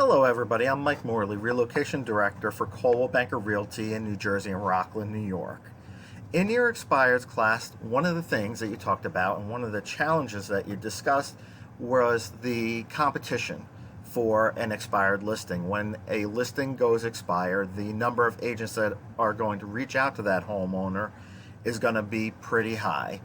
Hello everybody, I'm Mike Morley, Relocation Director for Coldwell Banker Realty in New Jersey and Rockland, New York. In your expireds class, one of the things that you talked about and one of the challenges that you discussed was the competition for an expired listing. When a listing goes expired, the number of agents that are going to reach out to that homeowner is going to be pretty high.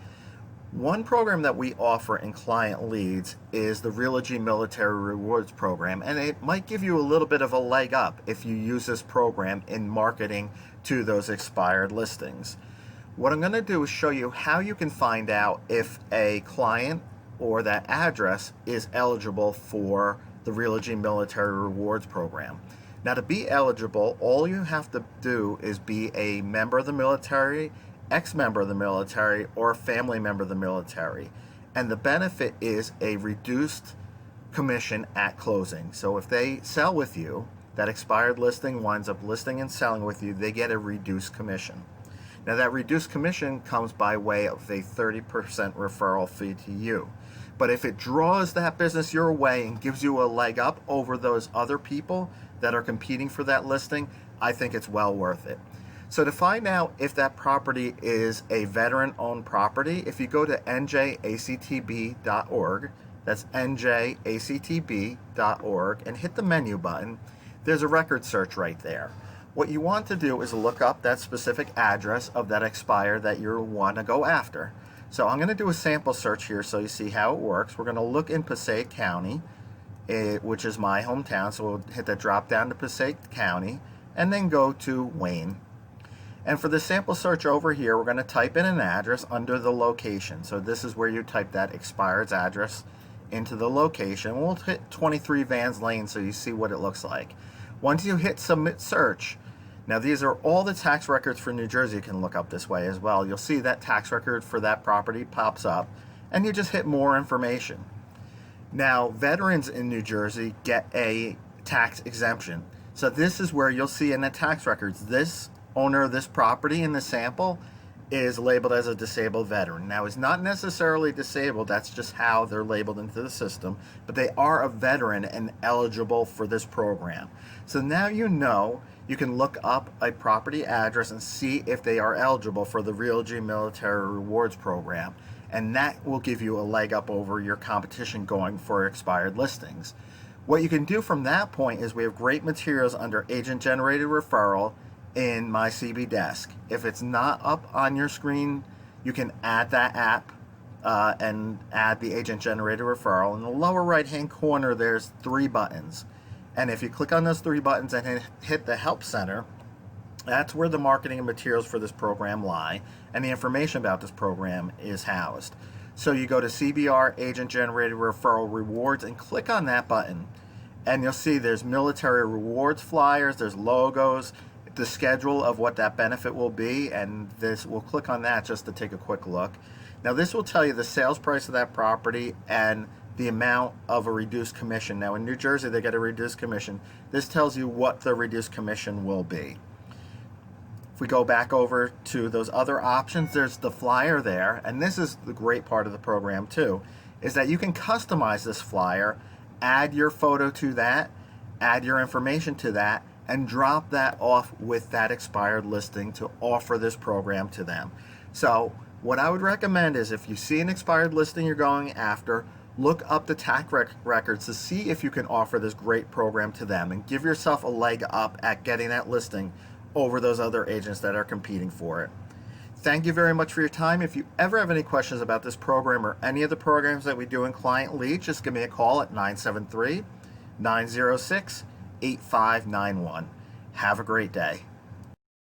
One program that we offer in client leads is the Realogy Military Rewards Program, and it might give you a little bit of a leg up if you use this program in marketing to those expired listings. What I'm going to do is show you how you can find out if a client or that address is eligible for the Realogy Military Rewards Program. Now, to be eligible, all you have to do is be a member of the military, ex-member of the military, or a family member of the military, and the benefit is a reduced commission at closing. So if they sell with you, that expired listing winds up listing and selling with you, they get a reduced commission. Now, that reduced commission comes by way of a 30% referral fee to you. But if it draws that business your way and gives you a leg up over those other people that are competing for that listing, I think it's well worth it. So to find out if that property is a veteran-owned property, if you go to njactb.org, that's njactb.org, and hit the menu button, there's a record search right there. What you want to do is look up that specific address of that expired that you want to go after. So I'm going to do a sample search here so you see how it works. We're going to look in Passaic County, which is my hometown, so we'll hit the drop down to Passaic County, and then go to Wayne. And for the sample search over here, we're going to type in an address under the location. So this is where you type that expired's address into the location. We'll hit 23 Vans Lane so you see what it looks like. Once you hit submit search, now these are all the tax records for New Jersey. You can look up this way as well. You'll see that tax record for that property pops up, and you just hit more information. Now, veterans in New Jersey get a tax exemption. So this is where you'll see in the tax records, this owner of this property in the sample is labeled as a disabled veteran. Now, it's not necessarily disabled, that's just how they're labeled into the system, but they are a veteran and eligible for this program. So now you know you can look up a property address and see if they are eligible for the Realogy Military Rewards Program, and that will give you a leg up over your competition going for expired listings. What you can do from that point is we have great materials under agent-generated referral in my CB desk. If it's not up on your screen, you can add that app and add the agent-generated referral. In the lower right-hand corner, there's 3 buttons. And if you click on those 3 buttons and hit the Help Center, that's where the marketing and materials for this program lie, and the information about this program is housed. So you go to CBR Agent Generated Referral Rewards and click on that button, and you'll see there's military rewards flyers, there's logos, the schedule of what that benefit will be, and we'll click on that just to take a quick look. Now this will tell you the sales price of that property and the amount of a reduced commission. Now in New Jersey they get a reduced commission. This tells you what the reduced commission will be. If we go back over to those other options, there's the flyer there, and this is the great part of the program too, is that you can customize this flyer, add your photo to that, add your information to that, and drop that off with that expired listing to offer this program to them. So what I would recommend is if you see an expired listing you're going after, look up the tax records to see if you can offer this great program to them and give yourself a leg up at getting that listing over those other agents that are competing for it. Thank you very much for your time. If you ever have any questions about this program or any of the programs that we do in Client Lead, just give me a call at 973-906-8591. Have a great day.